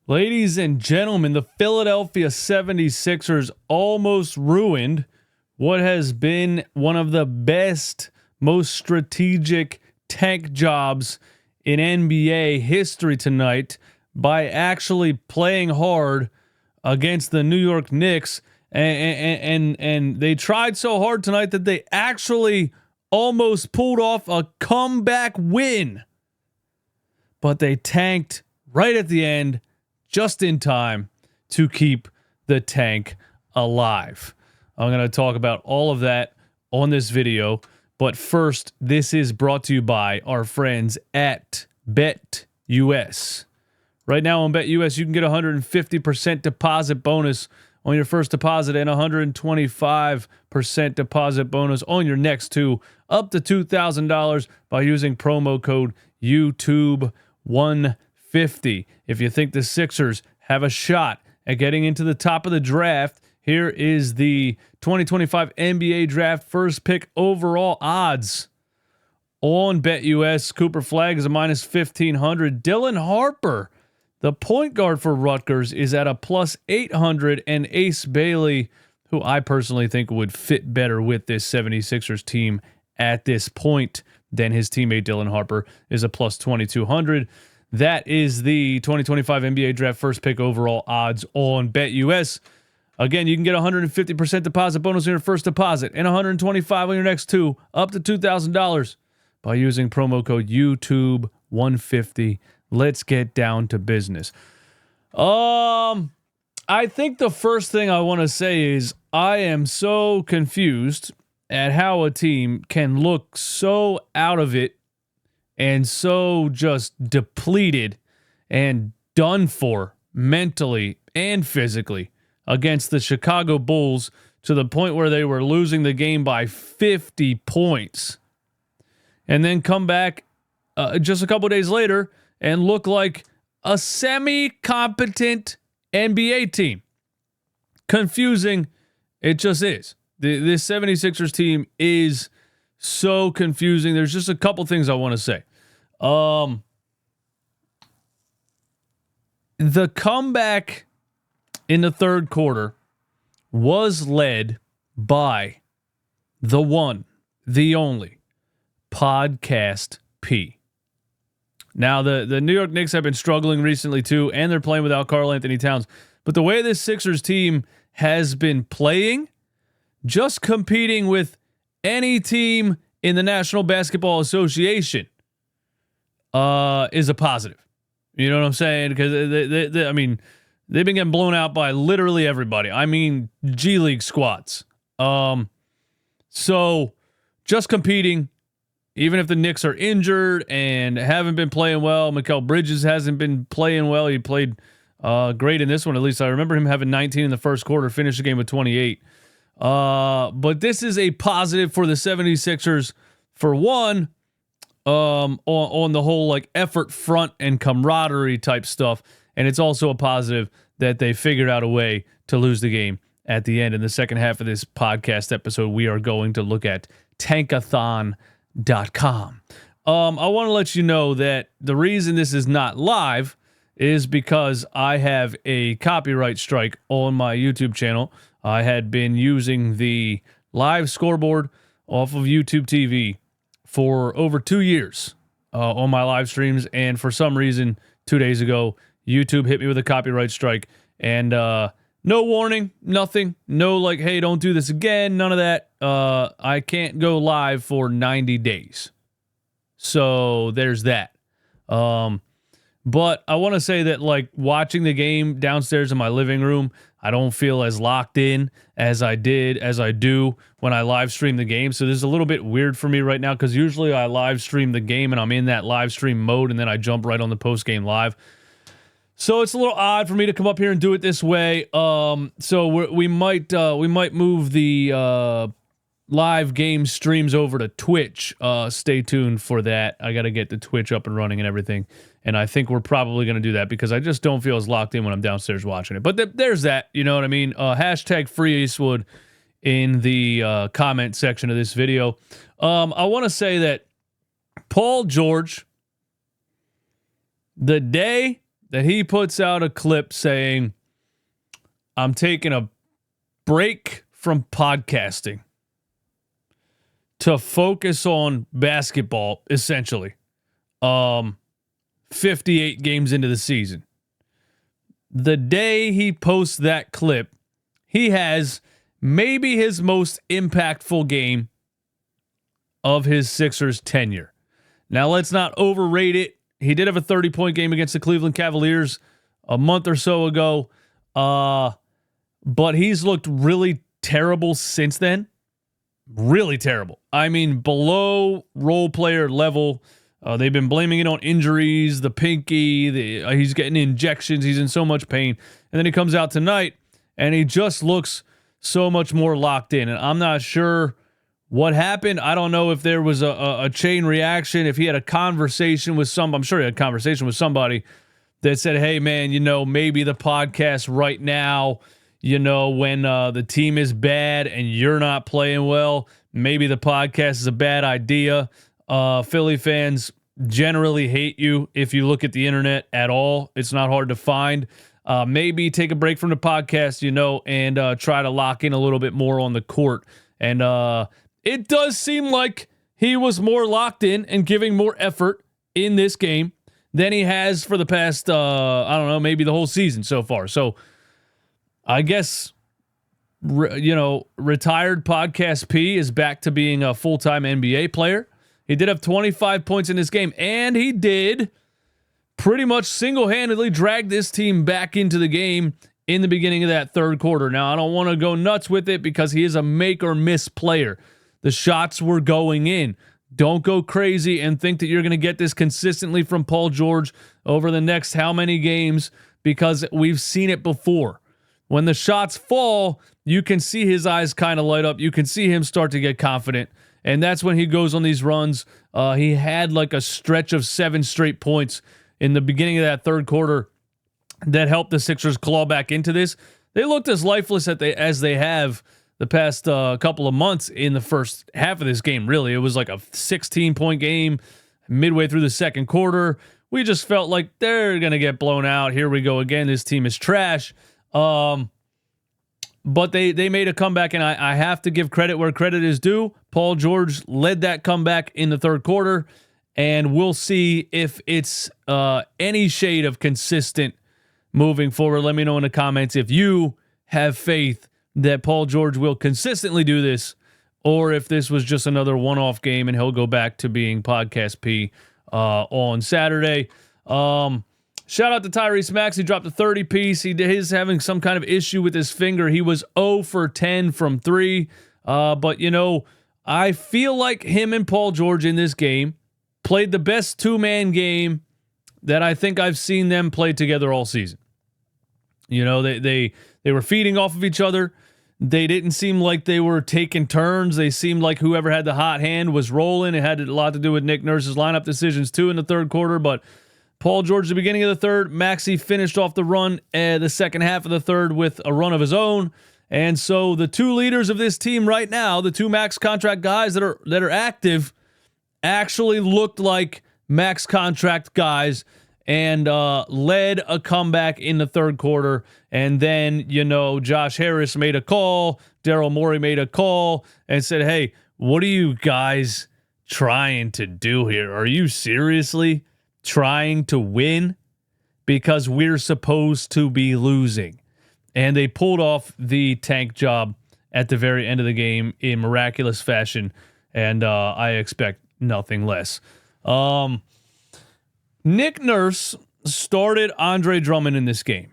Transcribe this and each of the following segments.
Ladies and gentlemen, the Philadelphia 76ers almost ruined what has been one of the best, most strategic tank jobs in NBA history tonight by actually playing hard against the New York Knicks. And they tried so hard tonight that they actually almost pulled off a comeback win. But they tanked right at the end, just in time to keep the tank alive. I'm going to talk about all of that on this video. But first, this is brought to you by our friends at BetUS. Right now on BetUS, you can get a 150% deposit bonus on your first deposit and 125% deposit bonus on your next two, up to $2,000 by using promo code YouTube150. If you think the Sixers have a shot at getting into the top of the draft, here is the 2025 NBA Draft first pick overall odds on BetUS. Cooper Flagg is a minus 1,500. Dylan Harper, the point guard for Rutgers, is at a plus 800. And Ace Bailey, who I personally think would fit better with this 76ers team at this point than his teammate Dylan Harper, is a plus 2,200. That is the 2025 NBA Draft first pick overall odds on BetUS. Again, you can get a 150% deposit bonus on your first deposit and 125 on your next two, up to $2,000 by using promo code YouTube150. Let's get down to business. I think the first thing I want to say is I am so confused at how a team can look so out of it and so just depleted and done for mentally and physically against the Chicago Bulls to the point where they were losing the game by 50 points. And then come back just a couple days later and look like a semi-competent NBA team. Confusing, it just is. This 76ers team is so confusing. There's just a couple things I want to say. The comeback in the third quarter was led by the one, the only, Podcast P. Now, the New York Knicks have been struggling recently too, and they're playing without Karl Anthony Towns. But the way this Sixers team has been playing, just competing with any team in the National Basketball Association, is a positive. You know what I'm saying? Because I mean, they've been getting blown out by literally everybody. I mean, G League squads. So just competing, even if the Knicks are injured and haven't been playing well. Mikal Bridges hasn't been playing well. He played great in this one. At least I remember him having 19 in the first quarter, finished the game with 28. But this is a positive for the 76ers for one, on the whole like effort front and camaraderie type stuff. And it's also a positive that they figured out a way to lose the game at the end. In the second half of this podcast episode, we are going to look at Tankathon.com. I want to let you know that the reason this is not live is because I have a copyright strike on my YouTube channel. I had been using the live scoreboard off of YouTube TV for over 2 years on my live streams, and for some reason 2 days ago YouTube hit me with a copyright strike, and no warning, nothing, no like, hey, don't do this again, none of that. I can't go live for 90 days, so there's that. But I want to say that, like, watching the game downstairs in my living room, I don't feel as locked in as I do when I live stream the game. So this is a little bit weird for me right now, because usually I live stream the game and I'm in that live stream mode, and then I jump right on the post game live. So it's a little odd for me to come up here and do it this way. So we might move the live game streams over to Twitch. Stay tuned for that. I got to get the Twitch up and running and everything. And I think we're probably going to do that because I just don't feel as locked in when I'm downstairs watching it. But there's that, you know what I mean? Hashtag Free Eastwood in the comment section of this video. I want to say that Paul George, the day that he puts out a clip saying, I'm taking a break from podcasting to focus on basketball, essentially. 58 games into the season. The day he posts that clip, he has maybe his most impactful game of his Sixers tenure. Now, let's not overrate it. He did have a 30-point game against the Cleveland Cavaliers a month or so ago, but he's looked really terrible since then. Really terrible. I mean, below role player level. They've been blaming it on injuries, the pinky, he's getting injections, he's in so much pain. And then he comes out tonight, and he just looks so much more locked in. And I'm not sure what happened. I don't know if there was a chain reaction, if he had a conversation with I'm sure he had a conversation with somebody that said, hey, man, maybe the podcast right now, when the team is bad and you're not playing well, maybe the podcast is a bad idea. Philly fans generally hate you if you look at the internet at all. It's not hard to find. Maybe take a break from the podcast, and try to lock in a little bit more on the court. And it does seem like he was more locked in and giving more effort in this game than he has for the past, maybe the whole season so far. So I guess, retired podcast P is back to being a full-time NBA player. He did have 25 points in this game, and he did pretty much single-handedly drag this team back into the game in the beginning of that third quarter. Now, I don't want to go nuts with it because he is a make-or-miss player. The shots were going in. Don't go crazy and think that you're going to get this consistently from Paul George over the next how many games, because we've seen it before. When the shots fall, you can see his eyes kind of light up. You can see him start to get confident. And that's when he goes on these runs. He had like a stretch of 7 straight points in the beginning of that third quarter that helped the Sixers claw back into this. They looked as lifeless as they have the past couple of months in the first half of this game, really. It was like a 16-point game midway through the second quarter. We just felt like they're going to get blown out. Here we go again. This team is trash. But they made a comeback, and I have to give credit where credit is due. Paul George led that comeback in the third quarter, and we'll see if it's any shade of consistent moving forward. Let me know in the comments if you have faith that Paul George will consistently do this, or if this was just another one-off game and he'll go back to being Podcast P on Saturday. Shout out to Tyrese Maxey. He dropped a 30-piece. He's having some kind of issue with his finger. He was 0 for 10 from 3. But, I feel like him and Paul George in this game played the best two-man game that I think I've seen them play together all season. They were feeding off of each other. They didn't seem like they were taking turns. They seemed like whoever had the hot hand was rolling. It had a lot to do with Nick Nurse's lineup decisions, too, in the third quarter. But Paul George, the beginning of the third, Maxey finished off the run the second half of the third with a run of his own. And so the two leaders of this team right now, the two max contract guys that are active, actually looked like max contract guys and led a comeback in the third quarter. And then, Josh Harris made a call, Daryl Morey made a call and said, hey, what are you guys trying to do here? Are you seriously trying to win? Because we're supposed to be losing. And they pulled off the tank job at the very end of the game in miraculous fashion, and I expect nothing less. Nick Nurse started Andre Drummond in this game.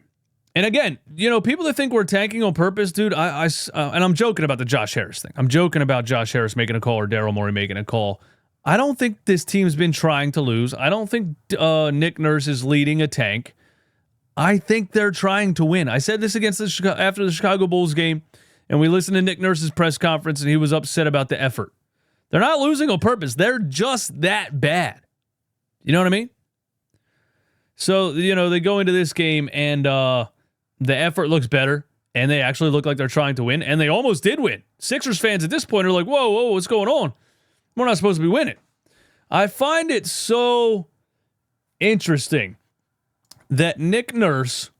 And again, people that think we're tanking on purpose, dude, and I'm joking about the Josh Harris thing. I'm joking about Josh Harris making a call or Daryl Morey making a call. I don't think this team's been trying to lose. I don't think Nick Nurse is leading a tank. I think they're trying to win. I said this after the Chicago Bulls game, and we listened to Nick Nurse's press conference, and he was upset about the effort. They're not losing on purpose. They're just that bad. You know what I mean? So, they go into this game, and the effort looks better, and they actually look like they're trying to win, and they almost did win. Sixers fans at this point are like, whoa, what's going on? We're not supposed to be winning. I find it so interesting that Nick Nurse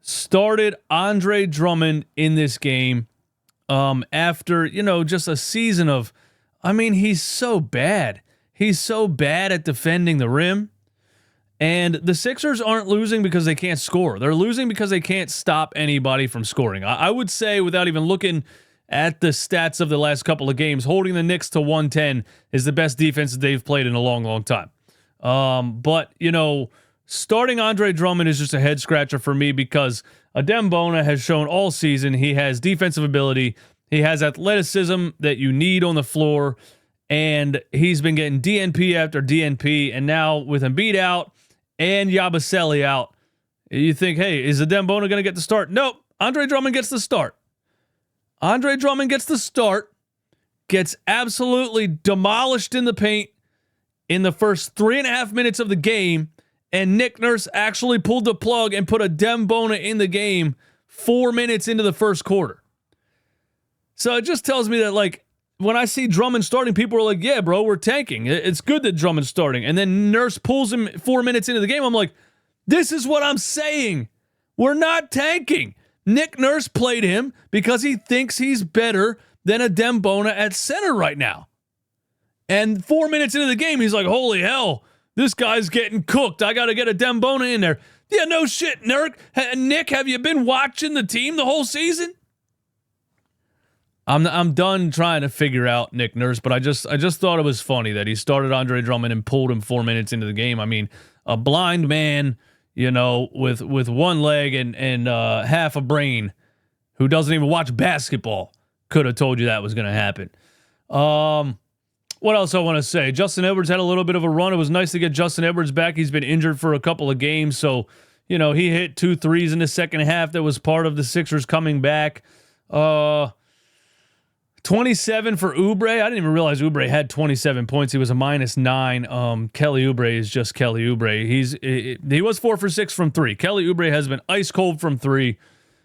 started Andre Drummond in this game after, just a season of, he's so bad. He's so bad at defending the rim. And the Sixers aren't losing because they can't score. They're losing because they can't stop anybody from scoring. I would say, without even looking at the stats of the last couple of games, holding the Knicks to 110 is the best defense that they've played in a long, long time. But starting Andre Drummond is just a head scratcher for me because Adem Bona has shown all season he has defensive ability. He has athleticism that you need on the floor. And he's been getting DNP after DNP. And now with Embiid out and Yabusele out, you think, hey, is Adem Bona going to get the start? Nope. Andre Drummond gets the start. Andre Drummond gets the start, gets absolutely demolished in the paint in the first 3.5 minutes of the game, and Nick Nurse actually pulled the plug and put Adem Bona in the game 4 minutes into the first quarter. So it just tells me that, when I see Drummond starting, people are like, yeah, bro, we're tanking. It's good that Drummond's starting. And then Nurse pulls him 4 minutes into the game. I'm like, this is what I'm saying. We're not tanking. Nick Nurse played him because he thinks he's better than Adem Bona at center right now. And 4 minutes into the game, he's like, holy hell, this guy's getting cooked. I got to get Adem Bona in there. Yeah, no shit, Nick, have you been watching the team the whole season? I'm done trying to figure out Nick Nurse, but I just thought it was funny that he started Andre Drummond and pulled him 4 minutes into the game. A blind man, with one leg and half a brain, who doesn't even watch basketball, could have told you that was going to happen. What else I want to say? Justin Edwards had a little bit of a run. It was nice to get Justin Edwards back. He's been injured for a couple of games, so he hit 2 threes in the second half. That was part of the Sixers coming back. 27 for Oubre. I didn't even realize Oubre had 27 points. He was a -9. Kelly Oubre is just Kelly Oubre. He was 4 for 6 from 3. Kelly Oubre has been ice cold from 3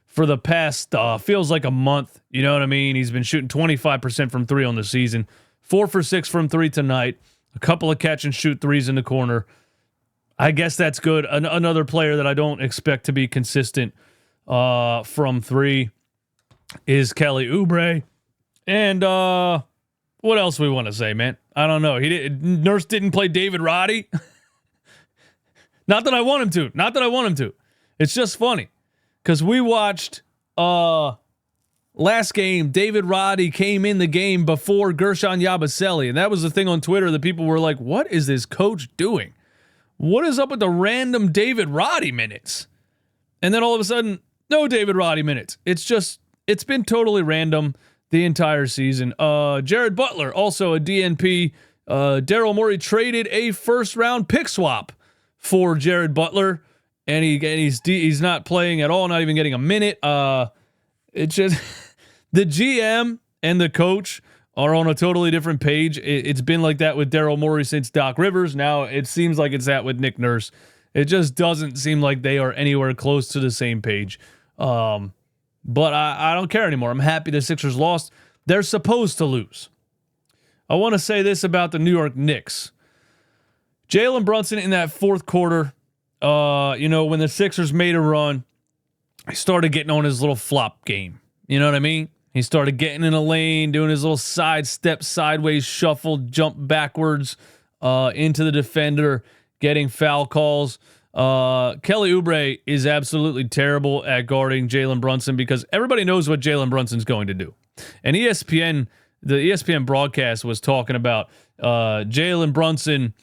for the past, feels like a month. You know what I mean? He's been shooting 25% from 3 on the season. 4 for 6 from 3 tonight. A couple of catch and shoot threes in the corner. I guess that's good. Another player that I don't expect to be consistent from 3 is Kelly Oubre. And what else we want to say, man? I don't know. Nurse didn't play David Roddy. Not that I want him to. It's just funny because we watched last game. David Roddy came in the game before Gershon Yabusele, and that was the thing on Twitter that people were like, "What is this coach doing? What is up with the random David Roddy minutes?" And then all of a sudden, no David Roddy minutes. It's been totally random the entire season. Jared Butler, also a DNP. Daryl Morey traded a first-round pick swap for Jared Butler, and he's not playing at all, not even getting a minute. It's just the GM and the coach are on a totally different page. It's been like that with Daryl Morey since Doc Rivers. Now it seems like it's that with Nick Nurse. It just doesn't seem like they are anywhere close to the same page. But I don't care anymore. I'm happy the Sixers lost. They're supposed to lose. I want to say this about the New York Knicks. Jalen Brunson in that fourth quarter, when the Sixers made a run, he started getting on his little flop game. You know what I mean? He started getting in a lane, doing his little side step, sideways shuffle, jump backwards into the defender, getting foul calls. Kelly Oubre is absolutely terrible at guarding Jalen Brunson because everybody knows what Jalen Brunson's going to do. And the ESPN broadcast was talking about Jalen Brunson.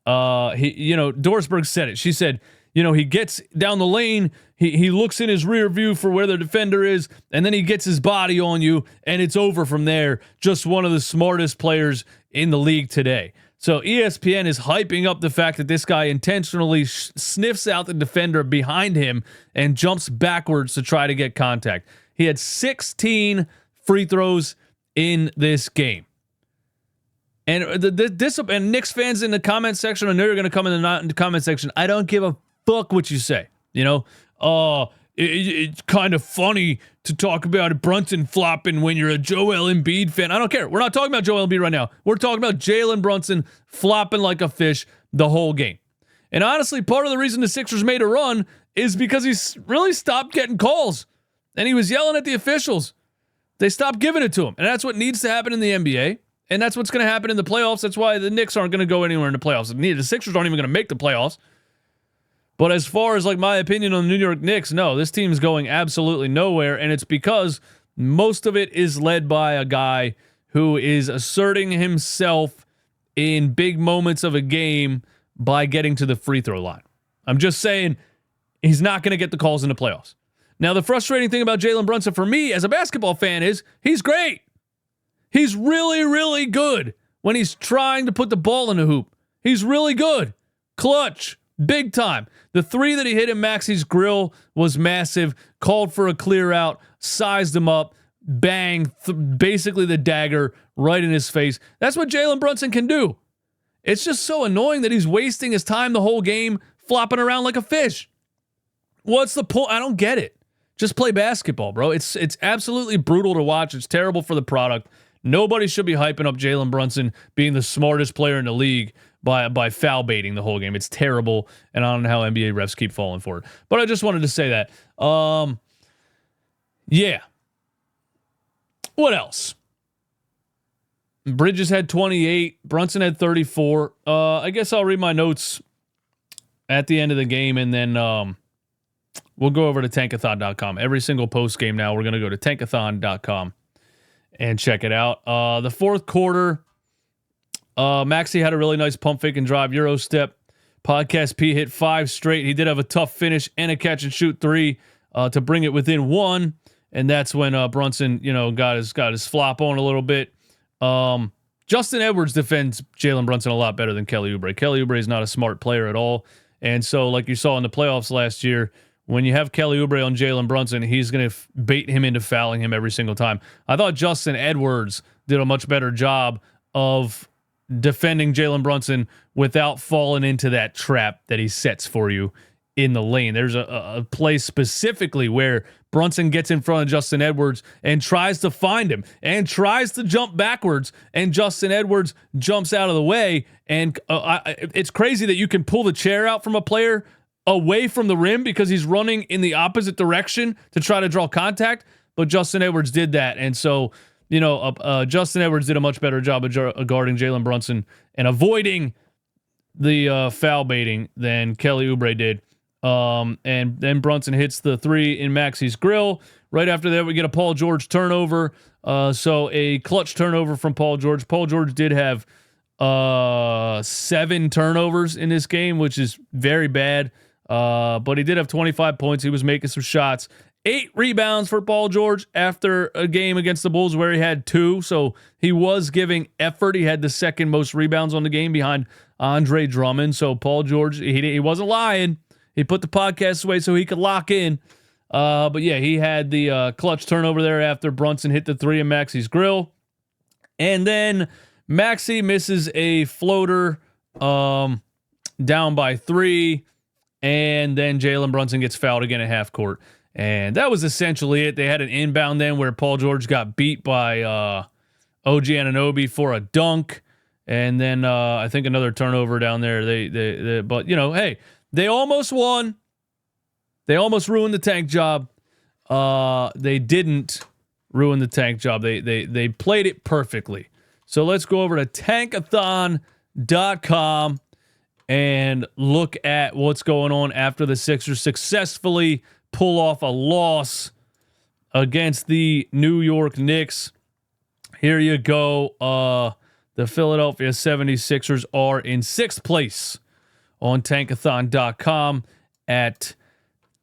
Dorsberg said it. She said, he gets down the lane, he looks in his rear view for where the defender is, and then he gets his body on you, and it's over from there. Just one of the smartest players in the league today. So ESPN is hyping up the fact that this guy intentionally sniffs out the defender behind him and jumps backwards to try to get contact. He had 16 free throws in this game. And and Knicks fans in the comment section, I know you're going to come in the comment section. I don't give a fuck what you say. It's kind of funny to talk about Brunson flopping when you're a Joel Embiid fan. I don't care. We're not talking about Joel Embiid right now. We're talking about Jalen Brunson flopping like a fish the whole game. And honestly, part of the reason the Sixers made a run is because he really stopped getting calls. And he was yelling at the officials. They stopped giving it to him. And that's what needs to happen in the NBA. And that's what's going to happen in the playoffs. That's why the Knicks aren't going to go anywhere in the playoffs. The Sixers aren't even going to make the playoffs. But as far as like my opinion on the New York Knicks, no, this team is going absolutely nowhere. And it's because most of it is led by a guy who is asserting himself in big moments of a game by getting to the free throw line. I'm just saying he's not going to get the calls in the playoffs. Now, the frustrating thing about Jalen Brunson for me as a basketball fan is he's great. He's really, really good when he's trying to put the ball in the hoop. He's really good. Clutch. Big time. The three that he hit in Maxey's grill was massive. Called for a clear out. Sized him up. Bang. Basically the dagger right in his face. That's what Jalen Brunson can do. It's just so annoying that he's wasting his time the whole game flopping around like a fish. What's the point? I don't get it. Just play basketball, bro. It's absolutely brutal to watch. It's terrible for the product. Nobody should be hyping up Jalen Brunson being the smartest player in the league by foul baiting the whole game. It's terrible, and I don't know how NBA refs keep falling for it. But I just wanted to say that. Yeah. What else? Bridges had 28. Brunson had 34. I guess I'll read my notes at the end of the game, and then we'll go over to Tankathon.com. Every single post game now, we're going to go to Tankathon.com and check it out. The fourth quarter, Maxey had a really nice pump fake and drive Euro step. Podcast P hit 5 straight. He did have a tough finish and a catch and shoot 3 to bring it within 1. And that's when Brunson, got his flop on a little bit. Justin Edwards defends Jalen Brunson a lot better than Kelly Oubre. Kelly Oubre is not a smart player at all. And so, like you saw in the playoffs last year, when you have Kelly Oubre on Jalen Brunson, he's going to bait him into fouling him every single time. I thought Justin Edwards did a much better job of defending Jalen Brunson without falling into that trap that he sets for you in the lane. There's a play specifically where Brunson gets in front of Justin Edwards and tries to find him and tries to jump backwards, and Justin Edwards jumps out of the way. And it's crazy that you can pull the chair out from a player away from the rim because he's running in the opposite direction to try to draw contact, but Justin Edwards did that. And so, Justin Edwards did a much better job of guarding Jalen Brunson and avoiding the foul baiting than Kelly Oubre did. And then Brunson hits the 3 in Maxey's grill. Right after that, we get a Paul George turnover. So a clutch turnover from Paul George. Paul George did have 7 turnovers in this game, which is very bad. But he did have 25 points. He was making some shots. 8 rebounds for Paul George after a game against the Bulls where he had 2. So he was giving effort. He had the second most rebounds on the game behind Andre Drummond. So Paul George, he wasn't lying. He put the podcast away so he could lock in. But yeah, he had the clutch turnover there after Brunson hit the 3 in Maxey's grill. And then Maxey misses a floater down by 3. And then Jalen Brunson gets fouled again at half court. And that was essentially it. They had an inbound then where Paul George got beat by OG Anunoby for a dunk. And then I think another turnover down there. But hey, they almost won. They almost ruined the tank job. They didn't ruin the tank job. They played it perfectly. So let's go over to Tankathon.com and look at what's going on after the Sixers successfully pull off a loss against the New York Knicks. Here you go. The Philadelphia 76ers are in 6th place on Tankathon.com at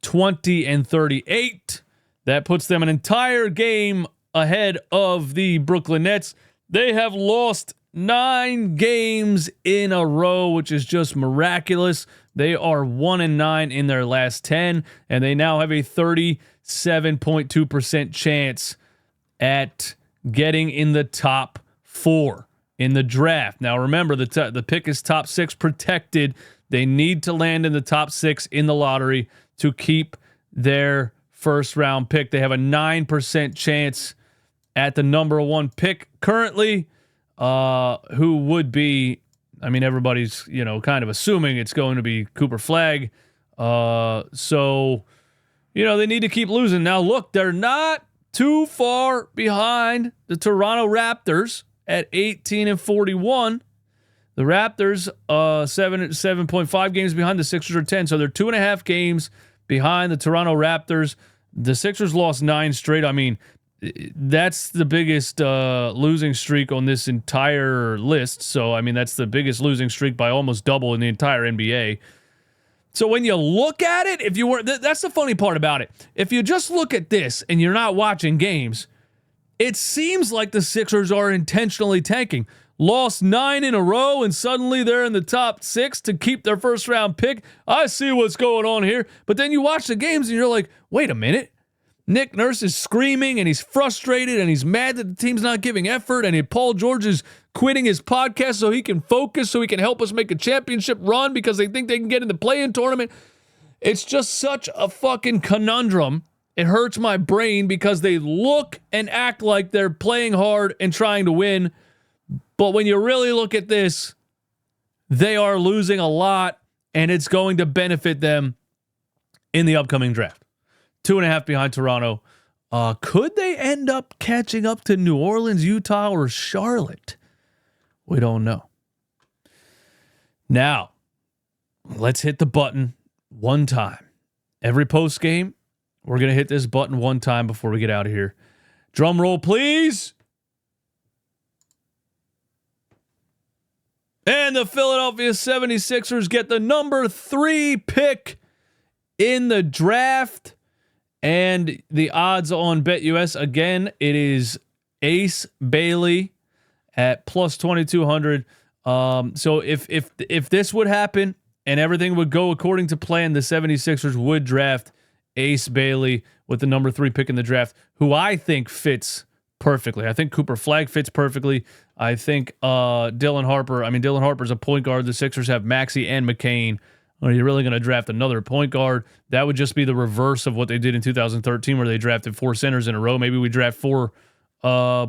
20-38. That puts them an entire game ahead of the Brooklyn Nets. They have lost 9 games in a row, which is just miraculous. They are 1-9 in their last 10, and they now have a 37.2% chance at getting in the top 4 in the draft. Now, remember, the pick is top 6 protected. They need to land in the top 6 in the lottery to keep their first-round pick. They have a 9% chance at the number 1 pick currently, who would be I mean, everybody's, kind of assuming it's going to be Cooper Flagg. So, they need to keep losing. Now, look, they're not too far behind the Toronto Raptors at 18-41. The Raptors, 7.5 games behind. The Sixers are 10. So they're 2.5 games behind the Toronto Raptors. The Sixers lost 9 straight. I mean, that's the biggest losing streak on this entire list. So, I mean, that's the biggest losing streak by almost double in the entire NBA. So when you look at it, if you were, that's the funny part about it. If you just look at this and you're not watching games, it seems like the Sixers are intentionally tanking. Lost 9 in a row, and suddenly they're in the top 6 to keep their first-round pick. I see what's going on here. But then you watch the games, and you're like, wait a minute. Nick Nurse is screaming, and he's frustrated, and he's mad that the team's not giving effort, and Paul George is quitting his podcast so he can focus, so he can help us make a championship run because they think they can get in the play-in tournament. It's just such a fucking conundrum. It hurts my brain because they look and act like they're playing hard and trying to win. But when you really look at this, they are losing a lot, and it's going to benefit them in the upcoming draft. 2.5 behind Toronto. Could they end up catching up to New Orleans, Utah, or Charlotte? We don't know. Now, let's hit the button one time. Every post game, we're going to hit this button one time before we get out of here. Drum roll, please. And the Philadelphia 76ers get the number 3 pick in the draft. And the odds on BetUS, again, it is Ace Bailey at plus 2,200. So if this would happen and everything would go according to plan, the 76ers would draft Ace Bailey with the number 3 pick in the draft, who I think fits perfectly. I think Cooper Flagg fits perfectly. I think Dylan Harper's a point guard. The Sixers have Maxey and McCain. Are you really going to draft another point guard? That would just be the reverse of what they did in 2013, where they drafted 4 centers in a row. Maybe we draft 4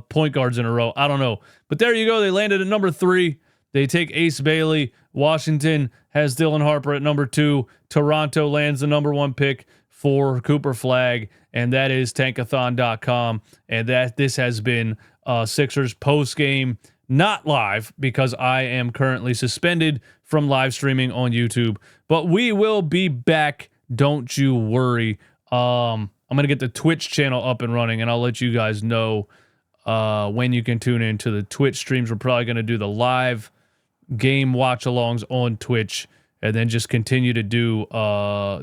point guards in a row. I don't know. But there you go. They landed at number 3. They take Ace Bailey. Washington has Dylan Harper at number 2. Toronto lands the number 1 pick for Cooper Flagg, and that is Tankathon.com. And this has been Sixers post-game, not live, because I am currently suspended from live streaming on YouTube. But we will be back. Don't you worry. I'm going to get the Twitch channel up and running, and I'll let you guys know when you can tune in to the Twitch streams. We're probably going to do the live game watch-alongs on Twitch, and then just continue to do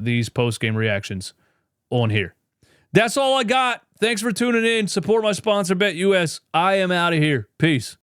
these post-game reactions on here. That's all I got. Thanks for tuning in. Support my sponsor, BetUS. I am out of here. Peace.